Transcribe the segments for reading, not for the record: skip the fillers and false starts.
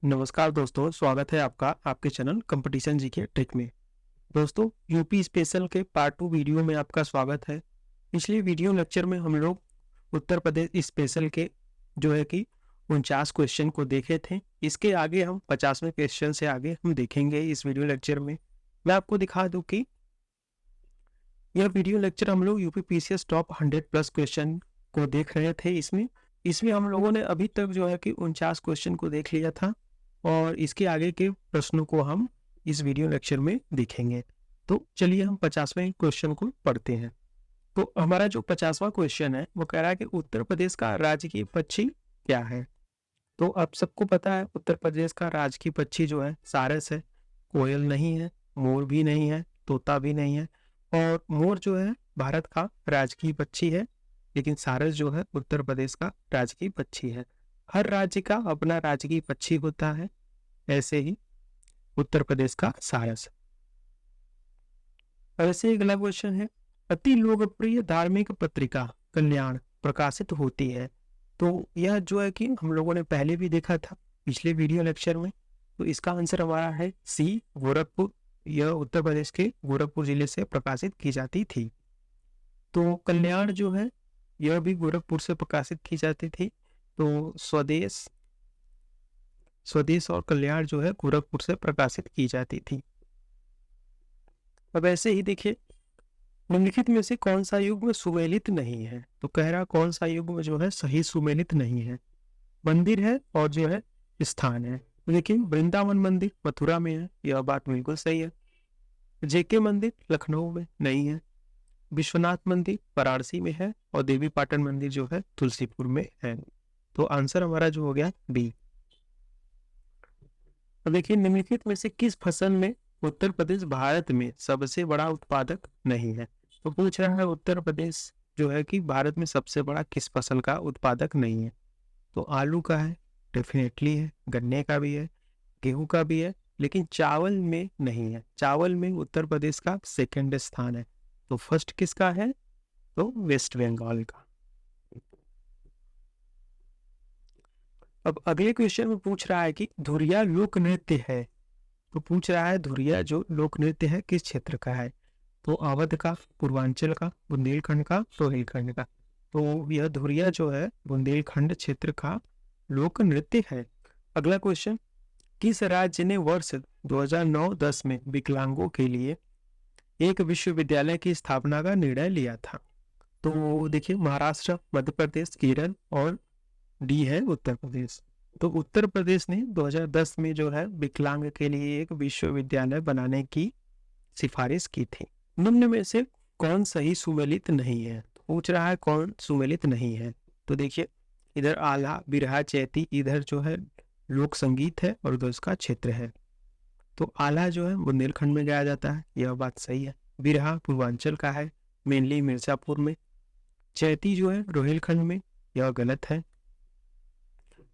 नमस्कार दोस्तों, स्वागत है आपका आपके चैनल कंपटीशन जीके ट्रिक में। दोस्तों, यूपी स्पेशल के पार्ट 2 वीडियो में आपका स्वागत है। पिछले वीडियो लेक्चर में हम लोग उत्तर प्रदेश स्पेशल के जो है कि 49 क्वेश्चन को देखे थे। इसके आगे हम 50वें क्वेश्चन से आगे हम देखेंगे इस वीडियो लेक्चर में। मैं आपको दिखा दूं कि यह वीडियो लेक्चर हम लोग UP PCS top 100 plus question को देख रहे थे। इसमें हम लोगों ने अभी तक जो है कि 49 क्वेश्चन को देख लिया था और इसके आगे के प्रश्नों को हम इस वीडियो लेक्चर में देखेंगे। तो चलिए हम 50वें क्वेश्चन को पढ़ते हैं। तो हमारा जो 50वां क्वेश्चन है वो कह रहा है कि उत्तर प्रदेश का राजकीय पक्षी क्या है। तो आप सबको पता है उत्तर प्रदेश का राजकीय पक्षी जो है सारस है। कोयल नहीं है, मोर भी नहीं है, तोता भी नहीं है। और मोर जो है भारत का राजकीय पक्षी है, लेकिन सारस जो है उत्तर प्रदेश का राजकीय पक्षी है। हर राज्य का अपना राजकीय पक्षी होता है, ऐसे ही उत्तर प्रदेश का सारस। ऐसे ही अगला क्वेश्चन है, अति लोकप्रिय धार्मिक पत्रिका कल्याण प्रकाशित होती है। तो यह जो है कि हम लोगों ने पहले भी देखा था पिछले वीडियो लेक्चर में। तो इसका आंसर हमारा है सी, गोरखपुर। यह उत्तर प्रदेश के गोरखपुर जिले से प्रकाशित की जाती थी। तो कल्याण जो है यह भी गोरखपुर से प्रकाशित की जाती थी। तो स्वदेश और कल्याण जो है गोरखपुर से प्रकाशित की जाती थी। अब ऐसे ही देखिए, निम्नलिखित में से कौन सा युग्म सुमेलित नहीं है। तो कह रहा कौन सा युग्म जो है सही सुमेलित नहीं है। मंदिर है और जो है स्थान है। लेकिन वृंदावन मंदिर मथुरा में है, यह बात बिल्कुल सही है। जेके मंदिर लखनऊ में नहीं है। विश्वनाथ मंदिर वाराणसी में है और देवी पाटन मंदिर जो है तुलसीपुर में है। तो आंसर हमारा जो हो गया बी। अब देखिए, निम्नलिखित में से किस फसल में उत्तर प्रदेश भारत में सबसे बड़ा उत्पादक नहीं है। तो पूछ रहा है उत्तर प्रदेश जो है कि भारत में सबसे बड़ा किस फसल का उत्पादक नहीं है। तो आलू का है, डेफिनेटली है। गन्ने का भी है, गेहूं का भी है, लेकिन चावल में नहीं है। चावल में उत्तर प्रदेश का सेकंड स्थान है। तो फर्स्ट किसका है? तो वेस्ट बंगाल का। अब अगले क्वेश्चन में पूछ रहा है कि धुरिया लोक नृत्य है। तो पूछ रहा है धुरिया जो लोक नृत्य है किस क्षेत्र का है। तो अवध का, पूर्वांचल का, बुंदेलखंड का, रोहिलखंड का। तो यह धुरिया जो है बुंदेलखंड क्षेत्र का लोक नृत्य है। अगला क्वेश्चन, किस राज्य ने वर्ष 2009-10 में विकलांगों के लिए एक विश्वविद्यालय की स्थापना का निर्णय लिया था। तो देखिए, महाराष्ट्र, मध्य प्रदेश, केरल और डी है उत्तर प्रदेश। तो उत्तर प्रदेश ने 2010 में जो है विकलांग के लिए एक विश्वविद्यालय बनाने की सिफारिश की थी। निम्न में से कौन सही सुमेलित नहीं है। तो पूछ रहा है कौन सुमेलित नहीं है। तो देखिए, इधर आला, बिरहा, चैती, इधर जो है लोक संगीत है और उधर उसका क्षेत्र है। तो आला जो है बुंदेलखंड में गाया जाता है, यह बात सही है। बिरहा पूर्वांचल का है, मेनली मिर्जापुर में। चैती जो है रोहिलखंड में, यह गलत है।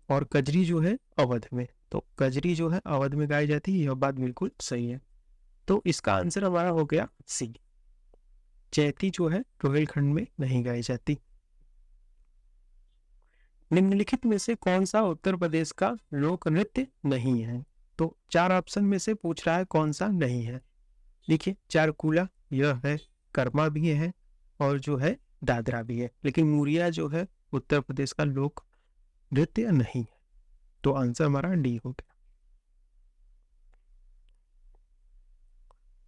और कजरी जो है अवध में। तो कजरी जो है अवध में गाई जाती है, यह बात बिल्कुल सही है। तो इसका आंसर हमारा हो गया सी। चैती जो है रोहिलखंड में नहीं गाई जाती। निम्नलिखित में से कौन सा उत्तर प्रदेश का लोक नृत्य नहीं है। तो 4 ऑप्शन में से पूछ रहा है कौन सा नहीं है। देखिए, चारकुला यह है, कर्मा भी है और जो है दादरा भी है, लेकिन मुरिया जो है उत्तर प्रदेश का लोक नृत्य नहीं है। तो आंसर हमारा डी हो गया।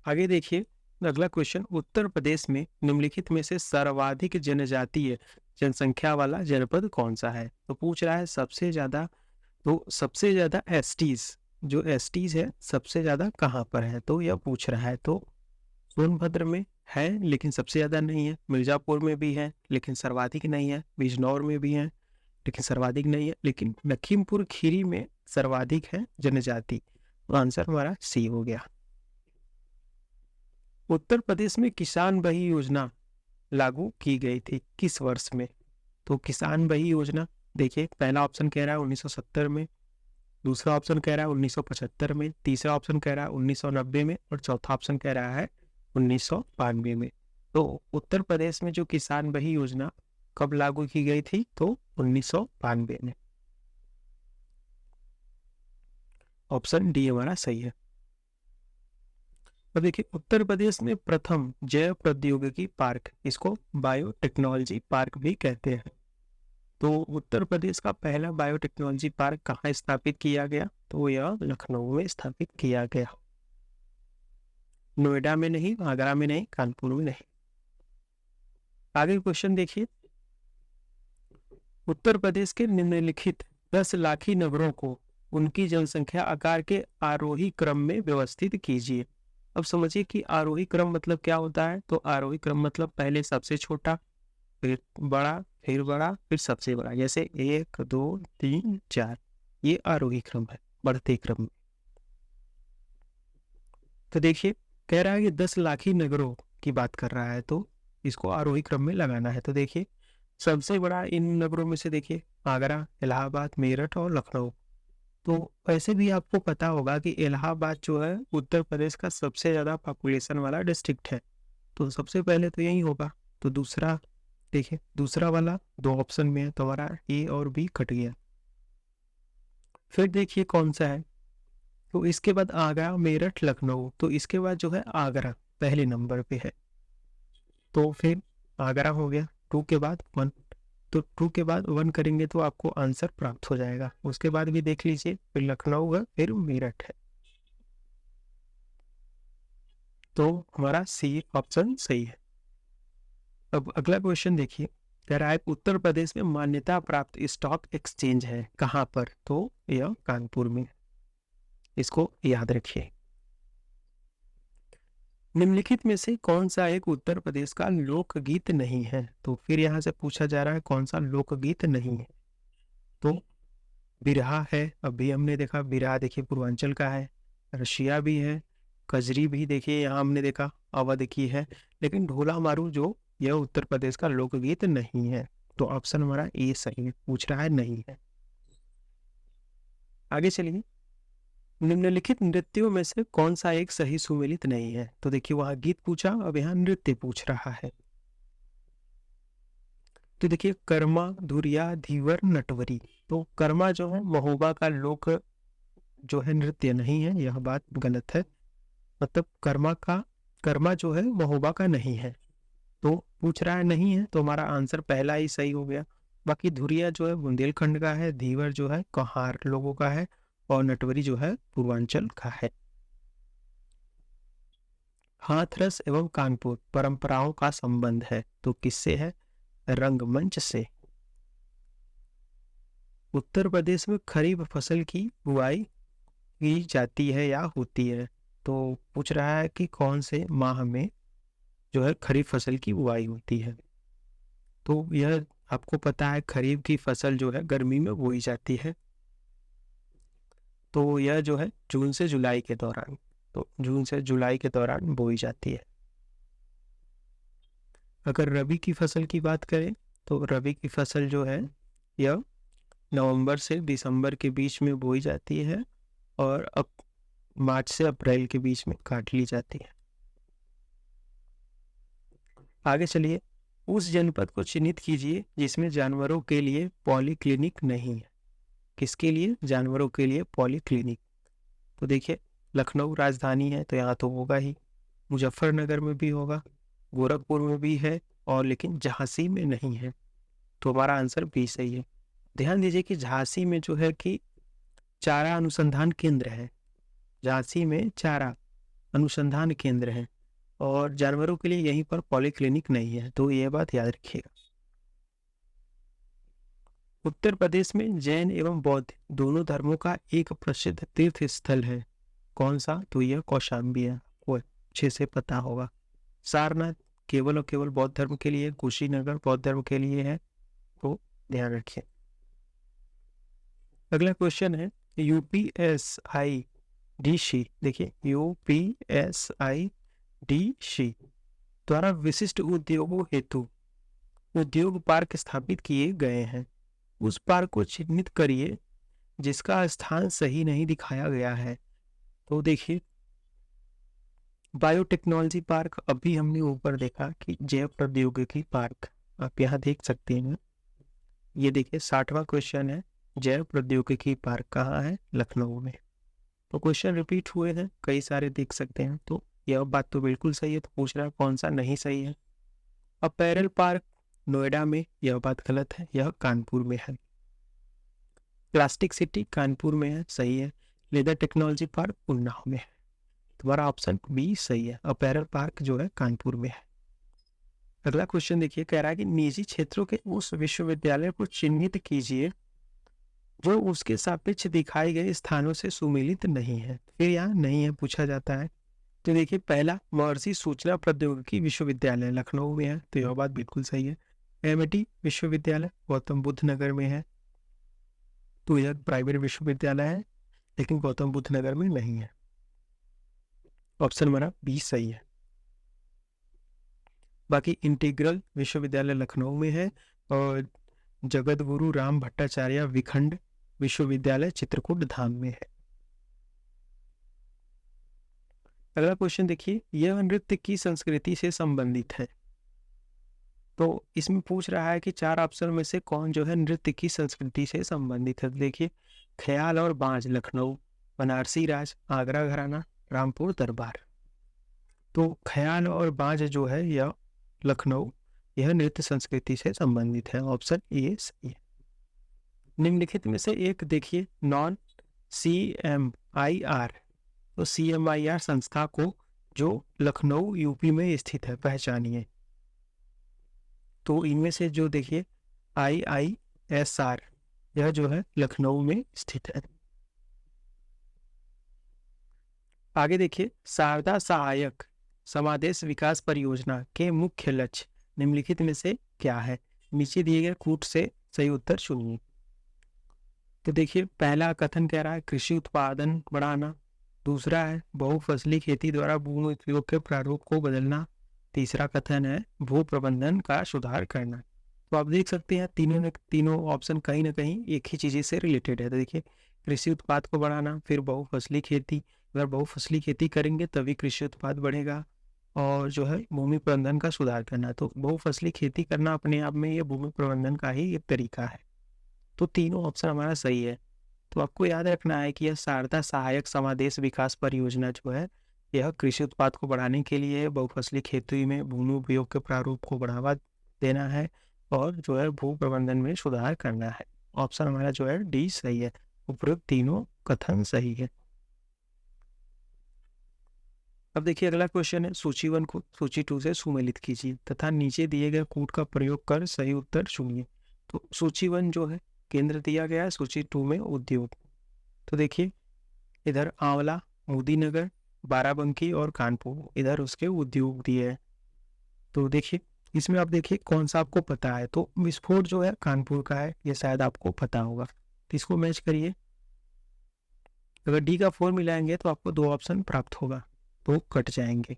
आगे देखिए, अगला क्वेश्चन, उत्तर प्रदेश में निम्नलिखित में से सर्वाधिक जनजातीय जनसंख्या वाला जनपद कौन सा है। तो पूछ रहा है सबसे ज्यादा, तो सबसे ज्यादा एसटीज, जो एसटीज है सबसे ज्यादा कहाँ पर है। तो यह पूछ रहा है। तो सोनभद्र में है लेकिन सबसे ज्यादा नहीं है। मिर्जापुर में भी है लेकिन सर्वाधिक नहीं है। बिजनौर में भी है लेकिन सर्वाधिक नहीं है। लेकिन लखीमपुर खीरी में सर्वाधिक है जनजाति। तो आंसर हमारा सी हो गया। उत्तर प्रदेश में किसान बही योजना लागू की गई थी किस वर्ष में। तो किसान बही योजना, देखिए, पहला ऑप्शन कह रहा है 1970 में, दूसरा ऑप्शन कह रहा है 1975 में, तीसरा ऑप्शन कह रहा है 1990 में और चौथा ऑप्शन कह रहा है 1992 में। तो उत्तर प्रदेश में जो किसान बही योजना कब लागू की गई थी। तो 1992 में। ऑप्शन डी हमारा सही है। अब देखिए उत्तर प्रदेश में प्रथम जैव प्रौद्योगिकी पार्क, इसको बायोटेक्नोलॉजी पार्क भी कहते हैं। तो उत्तर प्रदेश का पहला बायोटेक्नोलॉजी पार्क कहाँ स्थापित किया गया? तो यह लखनऊ में स्थापित किया गया। नोएडा में नहीं, आगरा में नहीं, कानपुर में नहीं। आगे क्वेश्चन देखिए, उत्तर प्रदेश के निम्नलिखित 10 लाखी नगरों को उनकी जनसंख्या आकार के आरोही क्रम में व्यवस्थित कीजिए। अब समझिए कि आरोही क्रम मतलब क्या होता है। तो आरोही क्रम मतलब पहले सबसे छोटा, फिर बड़ा, फिर सबसे बड़ा। जैसे 1 2 3 4, ये आरोही क्रम है, बढ़ते क्रम में। तो देखिए कह रहा है कि 10 लाखी नगरों की बात कर रहा है, तो इसको आरोही क्रम में लगाना है। तो देखिए सबसे बड़ा इन नगरों में से देखिए आगरा, इलाहाबाद, मेरठ और लखनऊ। तो ऐसे भी आपको पता होगा कि इलाहाबाद जो है उत्तर प्रदेश का सबसे ज़्यादा पॉपुलेशन वाला डिस्ट्रिक्ट है, तो सबसे पहले तो यही होगा। तो दूसरा देखिए, दूसरा वाला 2 ऑप्शन में है, तो हमारा ए और बी कट गया। फिर देखिए कौन सा है, तो इसके बाद आगरा, मेरठ, लखनऊ। तो इसके बाद जो है आगरा पहले नंबर पे है, तो फिर आगरा हो गया। 2 के बाद 1, तो 2 के बाद 1 करेंगे तो आपको आंसर प्राप्त हो जाएगा। उसके बाद भी देख लीजिए, फिर लखनऊ है, फिर मेरठ है। तो हमारा सी ऑप्शन सही है। अब अगला क्वेश्चन देखिए, कह रहा है उत्तर प्रदेश में मान्यता प्राप्त स्टॉक एक्सचेंज है कहाँ पर? तो यह कानपुर में, इसको याद रखिए। निम्नलिखित में से कौन सा एक उत्तर प्रदेश का लोकगीत नहीं है? तो फिर यहाँ से पूछा जा रहा है कौन सा लोकगीत नहीं है। तो बिरहा है, अभी हमने देखा बिरहा, देखिए पूर्वांचल का है। रशिया भी है, कजरी भी देखिए यहाँ हमने देखा अवध की है। लेकिन ढोला मारू जो, यह उत्तर प्रदेश का लोकगीत नहीं है। तो ऑप्शन हमारा ए सही है, पूछ रहा है नहीं है। आगे चलिए, निम्नलिखित नृत्यों में से कौन सा एक सही सुमेलित नहीं है? तो देखिए वहां गीत पूछा, अब यहाँ नृत्य पूछ रहा है। तो देखिए कर्मा, धुरिया, धीवर, नटवरी। तो कर्मा जो है महोबा का लोक जो है नृत्य नहीं है, यह बात गलत है। मतलब कर्मा जो है महोबा का नहीं है, तो पूछ रहा है नहीं है, तो हमारा आंसर पहला ही सही हो गया। बाकी धुरिया जो है बुंदेलखंड का है, धीवर जो है कहार लोगों का है, और नटवरी जो है पूर्वांचल का है। हाथरस एवं कानपुर परंपराओं का संबंध है, तो किससे है? रंगमंच से। उत्तर प्रदेश में खरीफ फसल की बुआई की जाती है या होती है? तो पूछ रहा है कि कौन से माह में जो है खरीफ फसल की बुआई होती है। तो यह आपको पता है खरीफ की फसल जो है गर्मी में बोई जाती है, तो यह जो है जून से जुलाई के दौरान, तो जून से जुलाई के दौरान बोई जाती है। अगर रबी की फसल की बात करें, तो रबी की फसल जो है यह नवंबर से दिसंबर के बीच में बोई जाती है, और अब मार्च से अप्रैल के बीच में काट ली जाती है। आगे चलिए, उस जनपद को चिन्हित कीजिए जिसमें जानवरों के लिए पॉलीक्लिनिक नहीं है। किसके लिए? जानवरों के लिए पॉलीक्लिनिक। तो देखिए लखनऊ राजधानी है, तो यहाँ तो होगा ही, मुजफ्फरनगर में भी होगा, गोरखपुर में भी है, और लेकिन झांसी में नहीं है। तो हमारा आंसर बी सही है। ध्यान दीजिए कि झांसी में जो है कि चारा अनुसंधान केंद्र है, झांसी में चारा अनुसंधान केंद्र है, और जानवरों के लिए यहीं पर पॉलीक्लिनिक नहीं है, तो यह बात याद रखिएगा। उत्तर प्रदेश में जैन एवं बौद्ध दोनों धर्मों का एक प्रसिद्ध तीर्थ स्थल है, कौन सा? तो यह कौशाम्बी है, वो अच्छे से पता होगा। सारनाथ केवल और केवल बौद्ध धर्म के लिए, कुशीनगर बौद्ध धर्म के लिए है, तो ध्यान रखिए। अगला क्वेश्चन है, यूपीएसआई डीसी, देखिए यूपीएसआई डीसी द्वारा विशिष्ट उद्योगों हेतु उद्योग पार्क स्थापित किए गए हैं। उस पार्क को चिन्हित करिए जिसका स्थान सही नहीं दिखाया गया है। तो देखिए बायोटेक्नोलॉजी पार्क अभी हमने ऊपर देखा कि जैव प्रौद्योगिकी पार्क, आप यहाँ देख सकते हैं। ये देखिए 60वां क्वेश्चन है, जैव प्रौद्योगिकी पार्क कहाँ है? लखनऊ में। तो क्वेश्चन रिपीट हुए हैं कई सारे, देख सकते हैं। तो यह बात तो बिल्कुल सही है, तो पूछ रहा है कौन सा नहीं सही है। अपैरल पार्क नोएडा में, यह बात गलत है, यह कानपुर में है। प्लास्टिक सिटी कानपुर में है, सही है। लेदर टेक्नोलॉजी पार्क उन्नाव में है। तुम्हारा ऑप्शन बी सही है, अपैरल पार्क जो है कानपुर में है। अगला क्वेश्चन देखिए, कह रहा है कि निजी क्षेत्रों के उस विश्वविद्यालय को चिन्हित कीजिए जो उसके सापेक्ष दिखाए गए स्थानों से सुमेलित नहीं है। फिर यहाँ नहीं है पूछा जाता है। तो देखिए, पहला महर्षि सूचना प्रौद्योगिकी विश्वविद्यालय लखनऊ में है, तो यह बात बिल्कुल सही है। एमआईटी विश्वविद्यालय गौतम बुद्ध नगर में है, तो यह प्राइवेट विश्वविद्यालय है, लेकिन गौतम बुद्ध नगर में नहीं है। ऑप्शन हमारा बी सही है। बाकी इंटीग्रल विश्वविद्यालय लखनऊ में है, और जगत गुरु राम भट्टाचार्य विखंड विश्वविद्यालय चित्रकूट धाम में है। अगला क्वेश्चन देखिए, यह नृत्य की संस्कृति से संबंधित है। तो इसमें पूछ रहा है कि चार ऑप्शन में से कौन जो है नृत्य की संस्कृति से संबंधित है। देखिए, ख्याल और बांझ लखनऊ, बनारसी राज, आगरा घराना, रामपुर दरबार। तो ख्याल और बांझ जो है यह लखनऊ, यह नृत्य संस्कृति से संबंधित है। ऑप्शन ए सही है। निम्नलिखित में से एक देखिए, नॉन CMIR, तो CMIR संस्था को जो लखनऊ यूपी में स्थित है पहचानिए। तो इनमें से जो देखिए IISR, यह जो है लखनऊ में स्थित है। आगे देखिए, शारदा सहायक समादेश विकास परियोजना के मुख्य लक्ष्य निम्नलिखित में से क्या है। नीचे दिए गए कूट से सही उत्तर चुनिए। तो देखिए, पहला कथन कह रहा है कृषि उत्पादन बढ़ाना, दूसरा है बहुफसली खेती द्वारा भूमि उपयोग के प्रारूप को बदलना, तीसरा कथन है भू प्रबंधन का सुधार करना। तो आप देख सकते हैं तीनों ऑप्शन कहीं ना कहीं एक ही चीज़ से रिलेटेड है। तो देखिए, कृषि उत्पाद को बढ़ाना, फिर बहुफसली खेती, अगर बहुफसली खेती करेंगे तभी कृषि उत्पाद बढ़ेगा, और जो है भूमि प्रबंधन का सुधार करना। तो बहुफसली खेती करना अपने आप में ये भूमि प्रबंधन का ही एक तरीका है। तो तीनों ऑप्शन हमारा सही है। तो आपको याद रखना है कि यह शारदा सहायक समादेश विकास परियोजना जो है, यह कृषि उत्पाद को बढ़ाने के लिए बहुफसली खेती में भूमि उपयोग के प्रारूप को बढ़ावा देना है, और जो है भू प्रबंधन में सुधार करना है। ऑप्शन हमारा जो है डी सही है। उपरोक्त तीनों कथन सही है। अब देखिए, अगला क्वेश्चन है, सूची 1 को सूची 2 से सुमेलित कीजिए तथा नीचे दिए गए कूट का प्रयोग कर सही उत्तर चुनिए। तो सूची 1 जो है केंद्र दिया गया है, सूची 2 में उद्योग। तो देखिए, इधर आंवला, मोदी नगर, बाराबंकी और कानपुर, इधर उसके उद्योग दिए हैं। तो देखिए, इसमें आप देखिए कौन सा आपको पता है। तो विस्फोट जो है कानपुर का है, ये शायद आपको पता होगा, तो इसको मैच करिए। अगर डी का 4 मिलाएंगे तो आपको 2 ऑप्शन प्राप्त होगा, तो कट जाएंगे।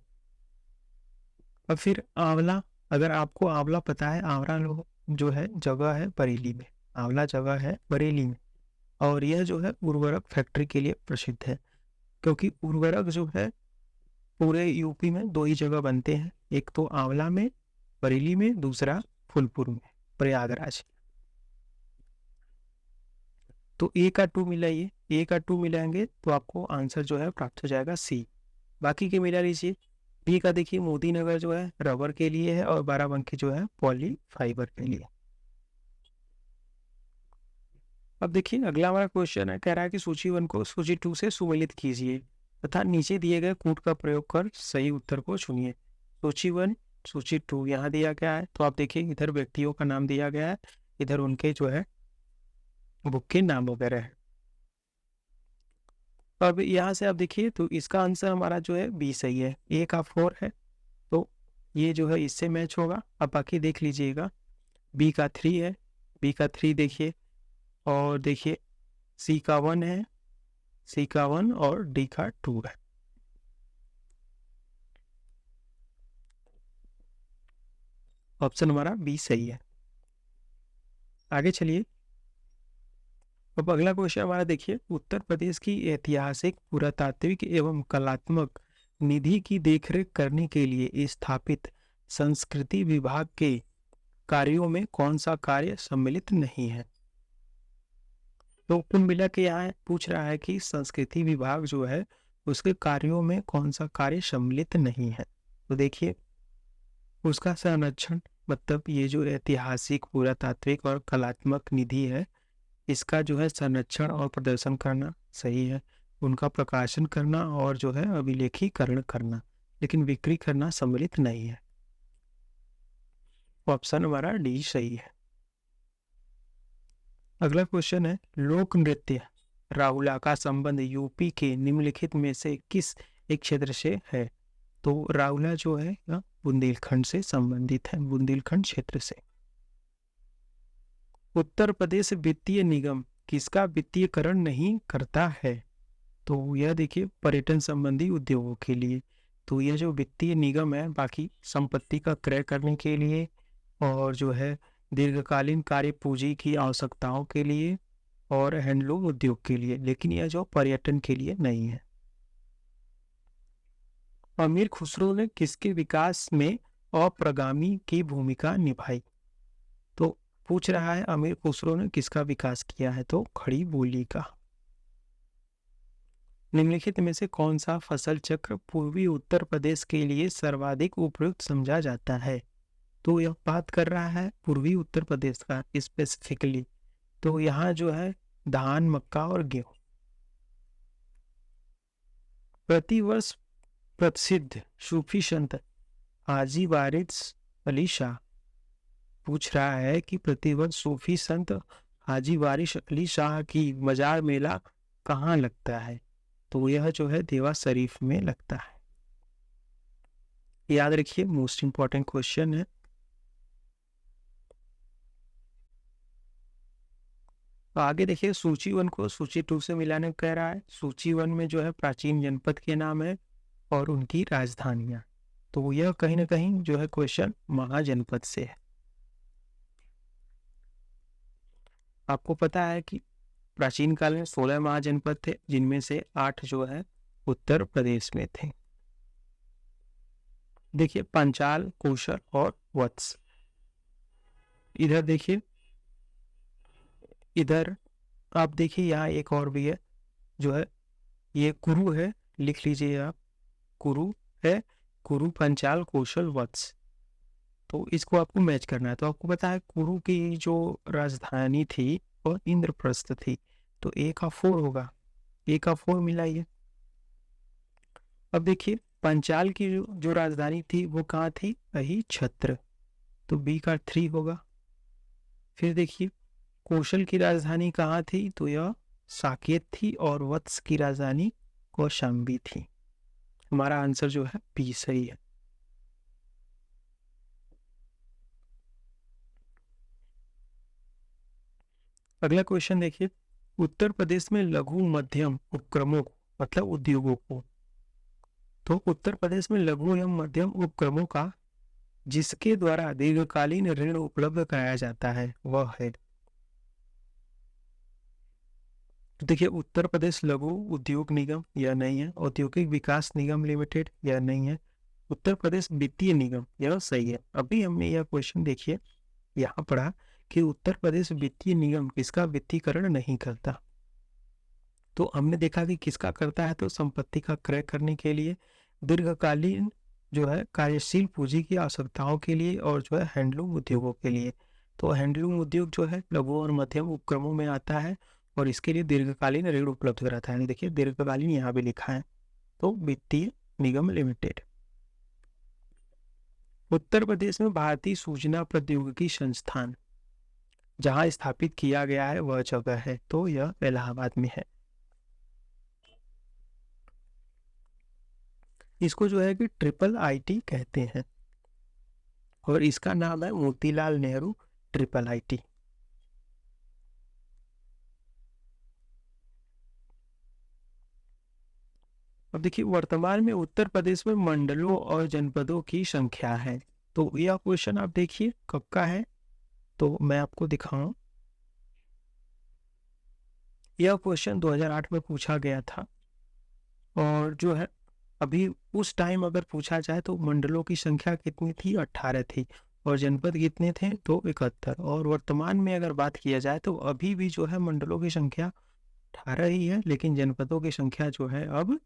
अब फिर आंवला, अगर आपको आंवला पता है, आंवला जो है जगह है बरेली में, आंवला जगह है बरेली में, और यह जो है उर्वरक फैक्ट्री के लिए प्रसिद्ध है, क्योंकि उर्वरक जो है पूरे यूपी में 2 ही जगह बनते हैं, एक तो आंवला में बरेली में, दूसरा फूलपुर में प्रयागराज। तो ए का 2 मिलाइए, ए का 2 मिलाएंगे तो आपको आंसर जो है प्राप्त हो जाएगा सी। बाकी के मिला लीजिए। बी का देखिए, मोदी नगर जो है रबर के लिए है, और बाराबंकी जो है पॉली फाइबर के लिए। अब देखिए, अगला हमारा क्वेश्चन है, कह रहा है कि सूची 1 को सूची 2 से सुमेलित कीजिए तथा नीचे दिए गए कूट का प्रयोग कर सही उत्तर को चुनिए। सूची 1 सूची 2 यहाँ दिया गया है, तो आप देखिए इधर व्यक्तियों का नाम दिया गया है, इधर उनके जो है बुक के नाम वगैरह है। अब यहाँ से आप देखिए, तो इसका आंसर हमारा जो है बी सही है। ए का 4 है, तो ये जो है इससे मैच होगा। अब बाकी देख लीजिएगा, बी का 3 है, बी का 3 देखिए, और देखिए सी का 1 है, सी का 1 और डी का 2 है। ऑप्शन हमारा बी सही है। आगे चलिए, अब अगला क्वेश्चन हमारा देखिए, उत्तर प्रदेश की ऐतिहासिक, पुरातात्विक एवं कलात्मक निधि की देखरेख करने के लिए स्थापित संस्कृति विभाग के कार्यों में कौन सा कार्य सम्मिलित नहीं है। तो कुल मिला के यहाँ पूछ रहा है कि संस्कृति विभाग जो है उसके कार्यों में कौन सा कार्य सम्मिलित नहीं है। तो देखिए उसका संरक्षण, मतलब ये जो ऐतिहासिक, पुरातात्विक और कलात्मक निधि है, इसका जो है संरक्षण और प्रदर्शन करना सही है। उनका प्रकाशन करना और जो है अभिलेखीकरण करना, लेकिन बिक्री करना सम्मिलित नहीं है। ऑप्शन हमारा डी सही है। अगला क्वेश्चन है, लोक नृत्य राहुला का संबंध यूपी के निम्नलिखित में से किस एक क्षेत्र से है। तो राहुला जो है बुंदेलखंड से संबंधित है, बुंदेलखंड क्षेत्र से। उत्तर प्रदेश वित्तीय निगम किसका वित्तीयकरण नहीं करता है। तो यह देखिए पर्यटन संबंधी उद्योगों के लिए। तो यह जो वित्तीय निगम है बाकी संपत्ति का क्रय करने के लिए और जो है दीर्घकालीन कार्य पूंजी की आवश्यकताओं के लिए और हैंडलूम उद्योग के लिए, लेकिन यह जो पर्यटन के लिए नहीं है। अमीर खुसरो ने किसके विकास में अप्रगामी की भूमिका निभाई। तो पूछ रहा है अमीर खुसरो ने किसका विकास किया है। तो खड़ी बोली का। निम्नलिखित में से कौन सा फसल चक्र पूर्वी उत्तर प्रदेश के लिए सर्वाधिक उपयुक्त समझा जाता है। तो यह बात कर रहा है पूर्वी उत्तर प्रदेश का स्पेसिफिकली। तो यहाँ जो है धान, मक्का और गेहूं। प्रतिवर्ष प्रसिद्ध सूफी संत हाजी वारिस अली शाह पूछ रहा है कि प्रतिवर्ष सूफी संत हाजी वारिस अली शाह की मजार मेला कहाँ लगता है। तो यह जो है देवा शरीफ में लगता है। याद रखिए मोस्ट इंपॉर्टेंट क्वेश्चन है। तो आगे देखिए सूची 1 को सूची 2 से मिलाने को कह रहा है। सूची 1 में जो है प्राचीन जनपद के नाम है और उनकी राजधानियां। तो यह कहीं ना कहीं जो है क्वेश्चन महाजनपद से है। आपको पता है कि प्राचीन काल में 16 महाजनपद थे, जिनमें से 8 जो है उत्तर प्रदेश में थे। देखिए पंचाल, कौशल और वत्स। इधर देखिए, इधर आप देखिए यहाँ एक और भी है जो है ये कुरु है, लिख लीजिए आप, कुरु है, कुरु, पंचाल, कौशल, वत्स। तो इसको आपको मैच करना है। तो आपको पता है कुरु की जो राजधानी थी वो इंद्रप्रस्थ थी। तो ए का 4 होगा, ए का 4 मिलाइए। अब देखिए पंचाल की जो राजधानी थी वो कहाँ थी, वही छत्र। तो बी का 3 होगा। फिर देखिए कौशल की राजधानी कहाँ थी, तो यह साकेत थी और वत्स की राजधानी कौशाम्बी थी। हमारा आंसर जो है बी सही है। अगला क्वेश्चन देखिए, उत्तर प्रदेश में लघु मध्यम उपक्रमों मतलब उद्योगों को, तो उत्तर प्रदेश में लघु एवं मध्यम उपक्रमों का जिसके द्वारा दीर्घकालीन ऋण उपलब्ध कराया जाता है वह है। तो देखिए उत्तर प्रदेश लघु उद्योग निगम यह नहीं है, औद्योगिक विकास निगम लिमिटेड यह नहीं है, उत्तर प्रदेश वित्तीय निगम यह सही है। अभी हमने यह क्वेश्चन देखिए यहाँ पढ़ा कि उत्तर प्रदेश वित्तीय निगम किसका वित्तीकरण नहीं करता। तो हमने देखा कि किसका करता है, तो संपत्ति का क्रय करने के लिए, दीर्घकालीन जो है कार्यशील पूंजी की आवश्यकताओं के लिए और जो है हैंडलूम उद्योगों के लिए। तो हैंडलूम उद्योग जो है लघु और मध्यम उपक्रमों में आता है और इसके लिए दीर्घकालीन ऋण उपलब्ध कराता है। देखिए दीर्घकालीन यहाँ भी लिखा है। तो वित्तीय निगम लिमिटेड। उत्तर प्रदेश में भारतीय सूचना प्रौद्योगिकी संस्थान जहां स्थापित किया गया है वह जगह है, तो यह इलाहाबाद में है। इसको जो है कि ट्रिपल आईटी कहते हैं और इसका नाम है मोतीलाल नेहरू ट्रिपल आईटी। अब देखिए वर्तमान में उत्तर प्रदेश में मंडलों और जनपदों की संख्या है। तो यह क्वेश्चन आप देखिए कब का है, तो मैं आपको दिखाऊं। यह क्वेश्चन 2008 में पूछा गया था और जो है अभी उस टाइम अगर पूछा जाए तो मंडलों की संख्या कितनी थी, 18 थी। और जनपद कितने थे? तो 71। और वर्तमान में अगर बात किया जाए तो अभी भी जो है मंडलों की संख्या 18 ही है, लेकिन जनपदों की संख्या जो है अब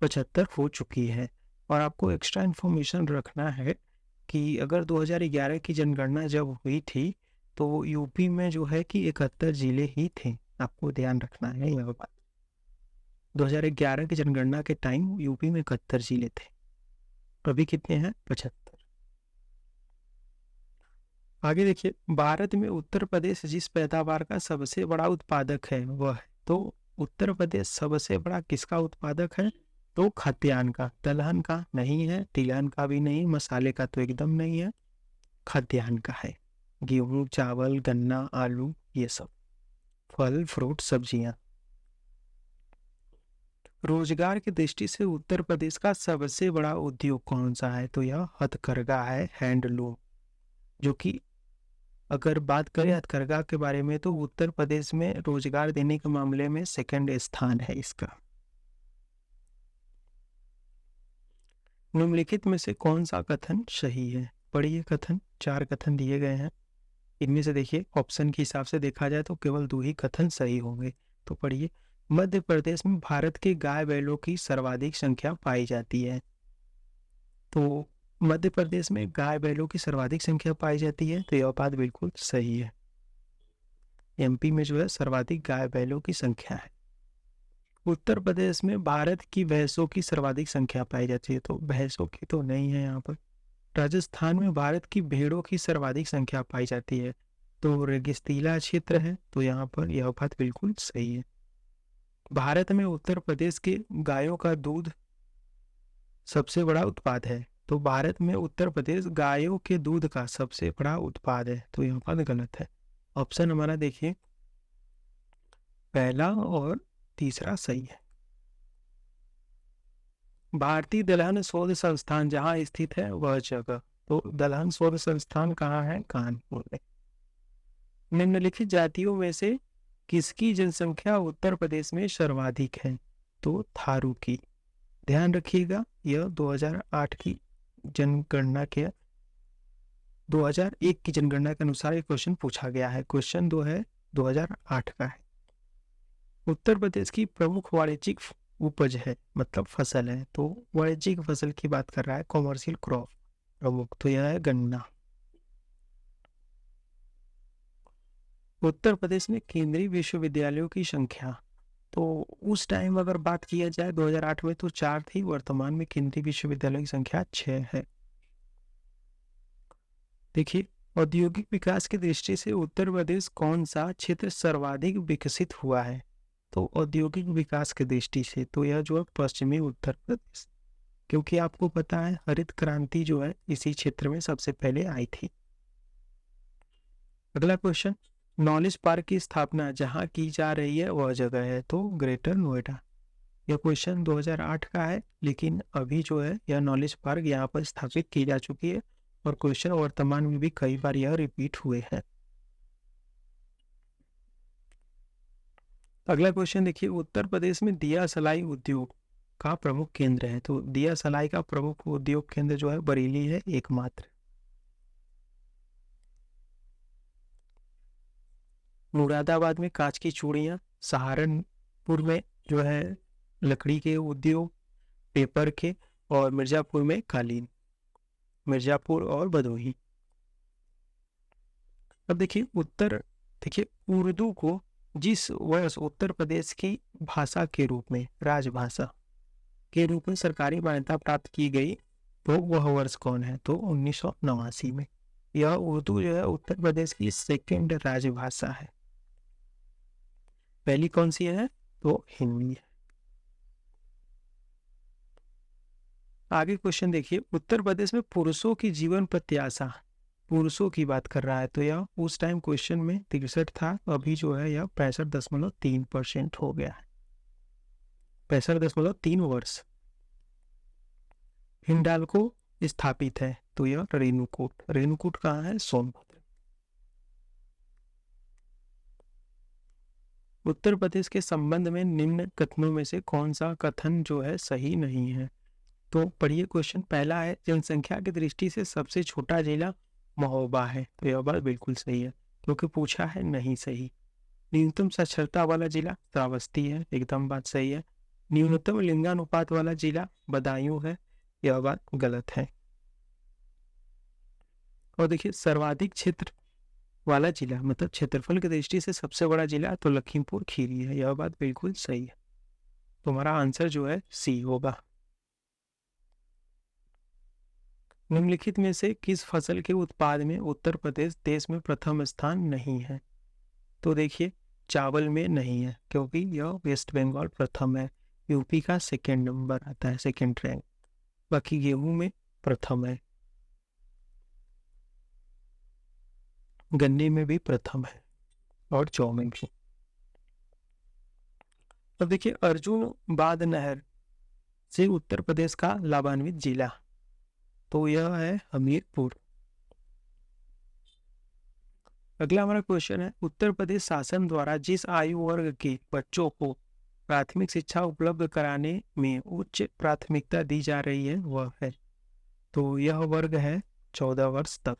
75 हो चुकी है। और आपको एक्स्ट्रा इन्फॉर्मेशन रखना है कि अगर 2011 की जनगणना जब हुई थी तो यूपी में जो है कि 71 जिले ही थे। आपको ध्यान रखना है यह बात। 2011 की जनगणना के टाइम यूपी में 71 जिले थे, अभी कितने हैं? 75। आगे देखिए, भारत में उत्तर प्रदेश जिस पैदावार का सबसे बड़ा उत्पादक है वह है, तो उत्तर प्रदेश सबसे बड़ा किसका उत्पादक है? तो खाद्यान्न का। दलहन का नहीं है, तिलहन का भी नहीं, मसाले का तो एकदम नहीं है, खाद्यान्न का है। गेहूं, चावल, गन्ना, आलू, ये सब, फल, फ्रूट, सब्जियां। रोजगार की दृष्टि से उत्तर प्रदेश का सबसे बड़ा उद्योग कौन सा है? तो यह हथकरघा है, हैंडलूम, जो कि अगर बात करें हथकरघा के बारे में तो उत्तर प्रदेश में रोजगार देने के मामले में सेकंड स्थान है इसका। निम्नलिखित में से कौन सा कथन सही है? पढ़िए कथन, 4 कथन दिए गए हैं। इनमें से देखिए ऑप्शन के हिसाब से देखा जाए तो केवल 2 ही कथन सही होंगे। तो पढ़िए, मध्य प्रदेश में भारत के गाय बैलों की सर्वाधिक संख्या पाई जाती है। तो मध्य प्रदेश में गाय बैलों की सर्वाधिक संख्या पाई जाती है, तो यह बात बिल्कुल सही है। एमपी में जो है सर्वाधिक गाय बैलों की संख्या है। उत्तर प्रदेश में भारत की भैंसों की सर्वाधिक संख्या पाई जाती है, तो भैंसों की तो नहीं है यहाँ पर। राजस्थान में भारत की भेड़ों की सर्वाधिक संख्या पाई जाती है, तो रेगिस्तीला क्षेत्र है, तो यहाँ पर यह बात बिल्कुल सही है। भारत में उत्तर प्रदेश के गायों का दूध सबसे बड़ा उत्पाद है, तो भारत में उत्तर प्रदेश गायों के दूध का सबसे बड़ा उत्पाद है, तो यह बात गलत है। ऑप्शन हमारा देखिए पहला और तीसरा सही है। भारतीय दलहन शोध संस्थान जहां स्थित है वह जगह, तो दलहन शोध संस्थान कहाँ है? कानपुर में। निम्नलिखित जातियों में से किसकी जनसंख्या उत्तर प्रदेश में सर्वाधिक है? तो थारू की। ध्यान रखिएगा, यह 2008 की जनगणना के 2001 की जनगणना के अनुसार ये क्वेश्चन पूछा गया है। क्वेश्चन 2008 का है। उत्तर प्रदेश की प्रमुख वाणिज्यिक उपज है, मतलब फसल है, तो वाणिज्यिक फसल की बात कर रहा है, कॉमर्शियल क्रॉप प्रमुख, तो यह है गन्ना। उत्तर प्रदेश में केंद्रीय विश्वविद्यालयों की संख्या, तो उस टाइम अगर बात किया जाए 2008 में तो 4 थी, वर्तमान में केंद्रीय विश्वविद्यालय की संख्या 6 है। देखिए, औद्योगिक विकास की दृष्टि से उत्तर प्रदेश कौन सा क्षेत्र सर्वाधिक विकसित हुआ है? तो औद्योगिक विकास की दृष्टि से तो यह जो है पश्चिमी उत्तर प्रदेश, क्योंकि आपको पता है हरित क्रांति जो है इसी क्षेत्र में सबसे पहले आई थी। अगला क्वेश्चन, नॉलेज पार्क की स्थापना जहां की जा रही है वह जगह है, तो ग्रेटर नोएडा। यह क्वेश्चन 2008 का है, लेकिन अभी जो है यह नॉलेज पार्क यहाँ पर स्थापित की जा चुकी है और क्वेश्चन वर्तमान में भी कई बार यह रिपीट हुए हैं। अगला क्वेश्चन देखिए, उत्तर प्रदेश में दिया सलाई उद्योग का प्रमुख केंद्र है, तो दिया सलाई का प्रमुख उद्योग केंद्र जो है बरेली है एकमात्र। मुरादाबाद में कांच की चूड़ियां, सहारनपुर में जो है लकड़ी के उद्योग, पेपर के, और मिर्जापुर में कालीन, मिर्जापुर और भदोही। अब देखिए उर्दू को जिस वर्ष उत्तर प्रदेश की भाषा के रूप में, राजभाषा के रूप में सरकारी मान्यता प्राप्त की गई, तो वह वर्ष कौन है? तो 1989 में। यह उर्दू जो है उत्तर प्रदेश की सेकंड राजभाषा है। पहली कौन सी है? तो हिंदी है। आगे क्वेश्चन देखिए, उत्तर प्रदेश में पुरुषों की जीवन प्रत्याशा, पुरुषों की बात कर रहा है, तो यह उस टाइम क्वेश्चन में 63 था, अभी जो है यह 65.3% हो गया है, 65.3 वर्ष। हिंडाल्को स्थापित है, तो यह रेणुकूट, रेणुकूट कहाँ है? सोनभद्र। उत्तर प्रदेश के संबंध में निम्न कथनों में से कौन सा कथन जो है सही नहीं है? तो पढ़िए क्वेश्चन, पहला है जनसंख्या की दृष्टि से सबसे छोटा जिला महोबा है। तो यह बात बिल्कुल सही है, क्योंकि पूछा है नहीं सही। न्यूनतम साक्षरता वाला जिला श्रावस्ती है, एकदम बात सही है। न्यूनतम लिंगानुपात वाला जिला बदायूं है, यह बात गलत है। और देखिए सर्वाधिक क्षेत्र वाला जिला मतलब क्षेत्रफल की दृष्टि से सबसे बड़ा जिला तो लखीमपुर खीरी है, यह बात बिल्कुल सही है। तुम्हारा आंसर जो है सी होगा। निम्नलिखित में से किस फसल के उत्पाद में उत्तर प्रदेश देश में प्रथम स्थान नहीं है? तो देखिए चावल में नहीं है, क्योंकि यह वेस्ट बंगाल प्रथम है। यूपी का सेकेंड नंबर आता है, सेकेंड रैंक। बाकी गेहूं में प्रथम है, गन्ने में भी प्रथम है, और जौ में भी। अब देखिए अर्जुन बांध नहर से उत्तर प्रदेश का लाभान्वित जिला, तो यह है हमीरपुर। अगला हमारा क्वेश्चन है, उत्तर प्रदेश शासन द्वारा जिस आयु वर्ग के बच्चों को प्राथमिक शिक्षा उपलब्ध कराने में उच्च प्राथमिकता दी जा रही है वह है, तो यह वर्ग है 14 वर्ष तक,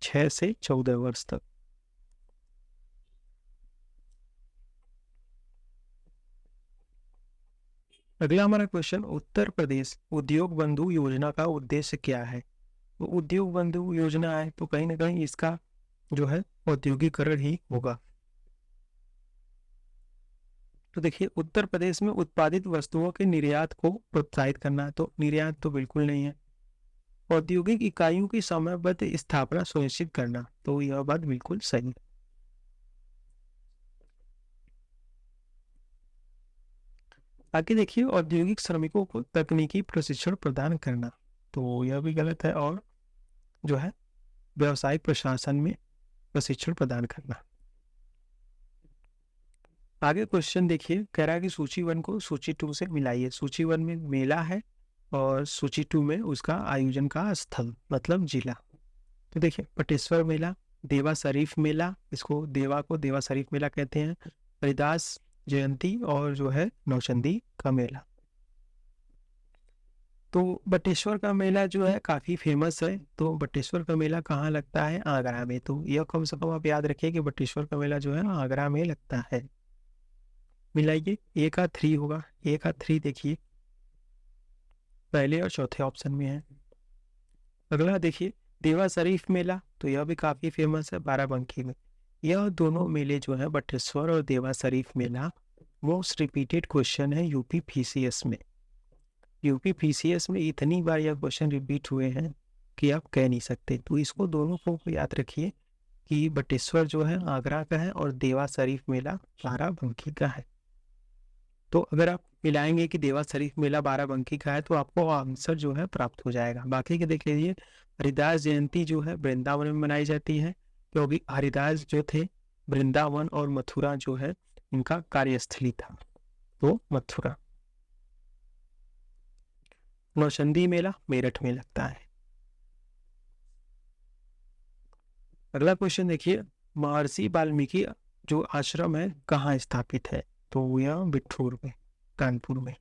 6 से 14 वर्ष तक। अगला हमारा क्वेश्चन, उत्तर प्रदेश उद्योग बंधु योजना का उद्देश्य क्या है? तो उद्योग बंधु योजना है तो कहीं ना कहीं इसका जो है औद्योगिकरण ही होगा। तो देखिए उत्तर प्रदेश में उत्पादित वस्तुओं के निर्यात को प्रोत्साहित करना, तो निर्यात तो बिल्कुल नहीं है। औद्योगिक इकाइयों की समयबद्ध स्थापना सुनिश्चित करना, तो यह बात बिल्कुल सही है। आगे देखिए औद्योगिक श्रमिकों को तकनीकी प्रशिक्षण प्रदान करना, तो यह भी गलत है। और जो है व्यवसायिक प्रशासन में प्रशिक्षण प्रदान करना। आगे क्वेश्चन देखिए, कह रहा है कि सूची 1 को सूची 2 से मिलाइए। सूची 1 में मेला है और सूची 2 में उसका आयोजन का स्थल मतलब जिला। तो देखिए पटेश्वर मेला, देवा शरीफ मेला, इसको देवा शरीफ मेला कहते हैं, हरिदास जयंती और जो है नौचंदी का मेला। तो बटेश्वर का मेला जो है काफ़ी फेमस है। तो बटेश्वर का मेला कहाँ लगता है? आगरा में। तो यह कम से कम आप याद रखिए कि बटेश्वर का मेला जो है ना आगरा में लगता है। मिलाइए, ए का 3 होगा। ए का 3 देखिए पहले और चौथे ऑप्शन में है। अगला देखिए देवा शरीफ मेला, तो यह भी काफ़ी फेमस है बाराबंकी में। यह दोनों मेले जो है बटेश्वर और देवा शरीफ मेला मोस्ट रिपीटेड क्वेश्चन है यूपी पीसीएस में। यूपी पीसीएस में इतनी बार यह क्वेश्चन रिपीट हुए हैं कि आप कह नहीं सकते। तो इसको दोनों को याद रखिए कि बटेश्वर जो है आगरा का है और देवा शरीफ मेला बाराबंकी का है। तो अगर आप मिलाएंगे कि देवा शरीफ मेला बाराबंकी का है तो आपको आंसर जो है प्राप्त हो जाएगा। बाकी के देख लीजिए, हरिदास जयंती जो है वृंदावन में मनाई जाती है, क्योंकि हरिदास जो थे वृंदावन और मथुरा जो है इनका कार्यस्थली था, तो मथुरा। नौचंदी मेला मेरठ में लगता है। अगला क्वेश्चन देखिए, महर्षि वाल्मीकि जो आश्रम है कहाँ स्थापित है? तो यह बिठूर में, कानपुर में।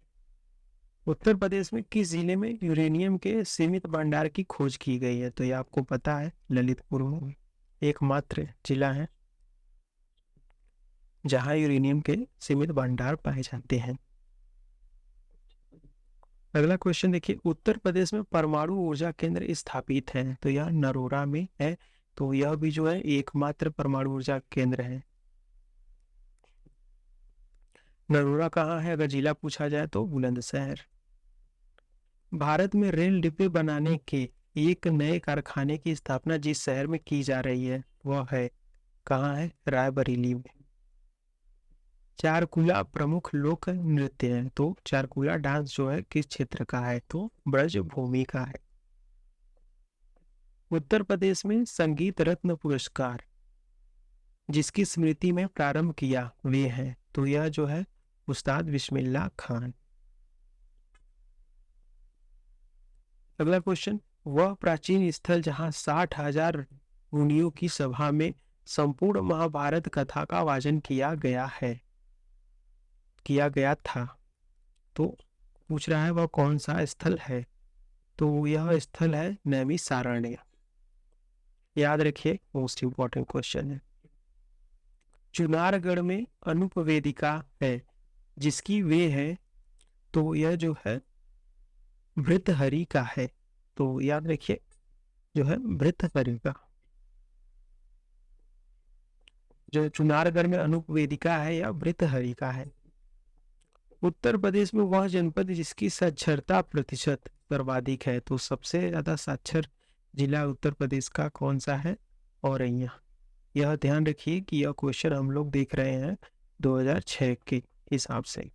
उत्तर प्रदेश में किस जिले में यूरेनियम के सीमित भंडार की खोज की गई है? तो ये आपको पता है, ललितपुर में एकमात्र जिला है जहां यूरेनियम के सीमित भंडार पाए जाते हैं। अगला क्वेश्चन देखिए, उत्तर प्रदेश में परमाणु ऊर्जा केंद्र स्थापित है, तो यह नरोरा में है। तो यह भी जो है एकमात्र परमाणु ऊर्जा केंद्र है। नरोरा कहाँ है अगर जिला पूछा जाए तो बुलंदशहर। भारत में रेल डिब्बे बनाने के एक नए कारखाने की स्थापना जिस शहर में की जा रही है वह है, कहाँ है? रायबरेली में। चारकुला प्रमुख लोक नृत्य है, तो चारकुला डांस जो है किस क्षेत्र का है? तो ब्रजभूमि का है। उत्तर प्रदेश में संगीत रत्न पुरस्कार जिसकी स्मृति में प्रारंभ किया वे हैं, तो यह जो है उस्ताद बिस्मिल्लाह खान। अगला क्वेश्चन, वह प्राचीन स्थल जहां 60,000 मुनियों की सभा में संपूर्ण महाभारत कथा का वाचन किया गया था, तो पूछ रहा है वह कौन सा स्थल है? तो यह स्थल है नैमिषारण्य। याद रखिए, मोस्ट इंपॉर्टेंट क्वेश्चन है। चुनारगढ़ में अनुपवेदिका है जिसकी वे है, तो यह जो है भृतहरि का है। तो याद रखिए जो है भृतहरि का। जो चुनारगढ़ में अनुपवेदिका है या भृतहरि का है। उत्तर प्रदेश में वह जनपद जिसकी साक्षरता प्रतिशत सर्वाधिक है, तो सबसे ज्यादा साक्षर जिला उत्तर प्रदेश का कौन सा है? औरैया। यह ध्यान रखिए कि यह क्वेश्चन हम लोग देख रहे हैं 2006 के हिसाब से।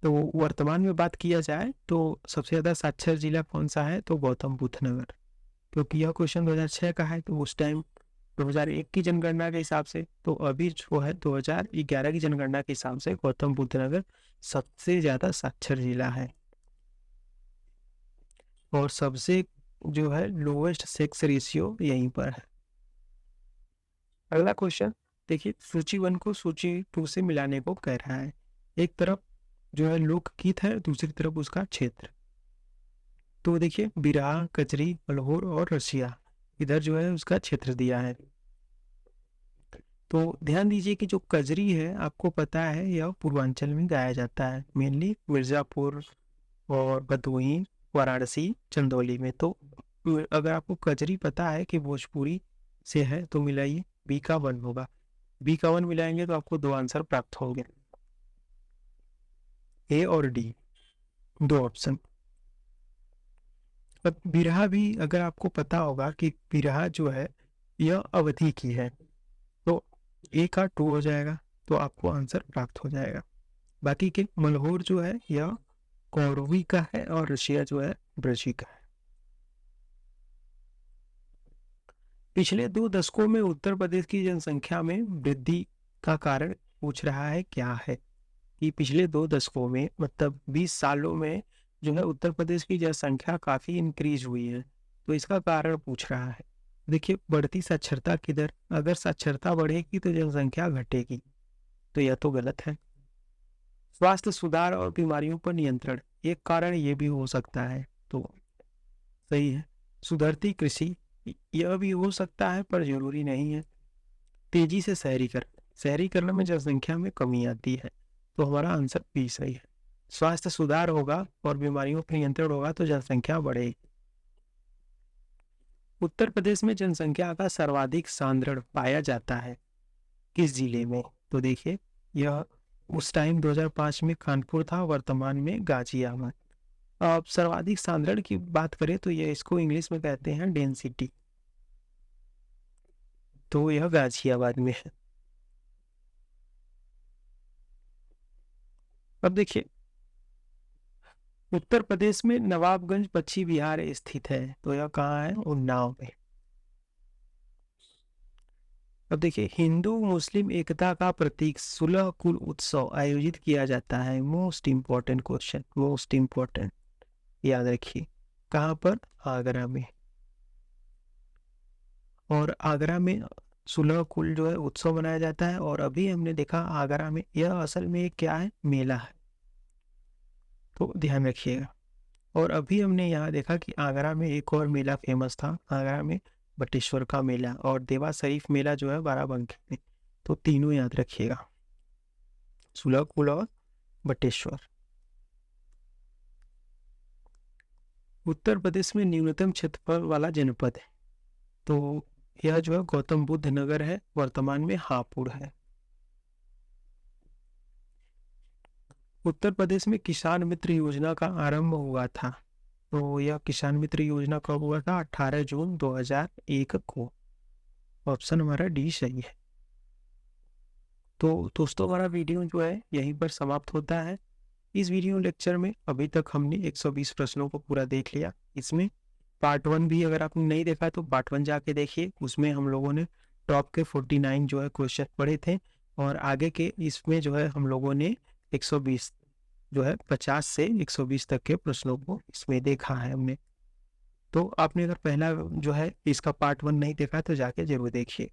तो वर्तमान में बात किया जाए तो सबसे ज्यादा साक्षर जिला कौन सा है? तो गौतम बुद्ध नगर, क्योंकि यह क्वेश्चन 2006 का है। तो उस टाइम 2001 की जनगणना के हिसाब से, तो अभी जो है 2011 की जनगणना के हिसाब से गौतम बुद्ध नगर सबसे ज्यादा साक्षर जिला है और सबसे जो है लोवेस्ट सेक्स रेशियो यहीं पर है। अगला क्वेश्चन देखिए, सूची 1 को सूची 2 से मिलाने को कह रहा है। एक तरफ जो है लोकगीत है, दूसरी तरफ उसका क्षेत्र। तो देखिए बिरहा, कजरी, मलहोर और रसिया, इधर जो है उसका क्षेत्र दिया है। तो ध्यान दीजिए कि जो कजरी है आपको पता है यह पूर्वांचल में गाया जाता है, मेनली मिर्जापुर और भदोही, वाराणसी, चंदौली में। तो अगर आपको कजरी पता है कि भोजपुरी से है तो मिलाइए, बी का 1 होगा। बी का 1 मिलाएंगे तो आपको 2 आंसर प्राप्त होंगे, ए और डी, 2 ऑप्शन। अब बिरहा भी अगर आपको पता होगा कि बिरहा जो है यह अवधि की है, तो ए का 2 हो जाएगा, तो आपको आंसर प्राप्त हो जाएगा। बाकी के मलहोर जो है यह कौरवी का है और रशिया जो है ब्रजी का है। पिछले 2 दशकों में उत्तर प्रदेश की जनसंख्या में वृद्धि का कारण पूछ रहा है क्या है? कि पिछले 2 दशकों में मतलब 20 सालों में जो है उत्तर प्रदेश की जनसंख्या काफी इंक्रीज हुई है, तो इसका कारण पूछ रहा है। देखिए बढ़ती साक्षरता की दर, अगर साक्षरता बढ़ेगी तो जनसंख्या घटेगी, तो यह तो गलत है। स्वास्थ्य सुधार और बीमारियों पर नियंत्रण, एक कारण ये भी हो सकता है, तो सही है। सुधरती कृषि, यह भी हो सकता है पर जरूरी नहीं है। तेजी से शहरीकरण, शहरीकरण में जनसंख्या में कमी आती है, तो हमारा आंसर बी सही है। स्वास्थ्य सुधार होगा और बीमारियों पर नियंत्रण होगा तो जनसंख्या बढ़ेगी। उत्तर प्रदेश में जनसंख्या का सर्वाधिक सांद्रण पाया जाता है किस जिले में? तो देखिए यह उस टाइम 2005 में कानपुर था, वर्तमान में गाजियाबाद। अब सर्वाधिक सांद्रण की बात करें तो यह इसको इंग्लिश में कहते हैं डेंसिटी, तो यह गाजियाबाद में है। अब देखिए उत्तर प्रदेश में नवाबगंज पश्चिम बिहार स्थित है, तो यह कहाँ है? उन्नाव में। अब देखिए हिंदू मुस्लिम एकता का प्रतीक सुलह कुल उत्सव आयोजित किया जाता है। Most important question, most important, याद रखिए। कहाँ पर? आगरा में। और आगरा में सुलह कुल जो है उत्सव मनाया जाता है। और अभी हमने देखा आगरा में यह असल में क्या है? मेला है, तो ध्यान रखिएगा। और अभी हमने यहाँ देखा कि आगरा में एक और मेला फेमस था, आगरा में बटेश्वर का मेला, और देवा शरीफ मेला जो है बाराबंकी में। तो तीनों याद रखिएगा, सुलह कुल और बटेश्वर। उत्तर प्रदेश में न्यूनतम क्षेत्रफल वाला जनपद है, तो यह जो है गौतम बुद्ध नगर है, वर्तमान में हापुड़ है। उत्तर प्रदेश में किसान मित्र योजना का आरंभ हुआ था, तो यह किसान मित्र योजना कब हुआ था? 18 जून 2001 को। ऑप्शन हमारा डी सही है। तो दोस्तों हमारा वीडियो जो है यहीं पर समाप्त होता है। इस वीडियो लेक्चर में अभी तक हमने 120 प्रश्नों को पूरा देख लिया। इसमें पार्ट 1 भी अगर आपने नहीं देखा तो पार्ट 1 जाके देखिए, उसमें हम लोगों ने टॉप के 49 जो है क्वेश्चन पढ़े थे, और आगे के इसमें जो है हम लोगों ने 120 जो है 50 से 120 तक के प्रश्नों को इसमें देखा है हमने। तो आपने अगर पहला जो है इसका पार्ट 1 नहीं देखा तो जाके जरूर देखिए।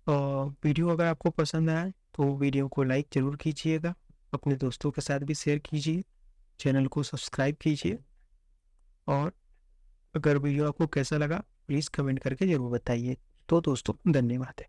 और वीडियो अगर आपको पसंद आया तो वीडियो को लाइक जरूर कीजिएगा, अपने दोस्तों के साथ भी शेयर कीजिए, चैनल को सब्सक्राइब कीजिए। और अगर वीडियो आपको कैसा लगा प्लीज़ कमेंट करके ज़रूर बताइए। तो दोस्तों धन्यवाद।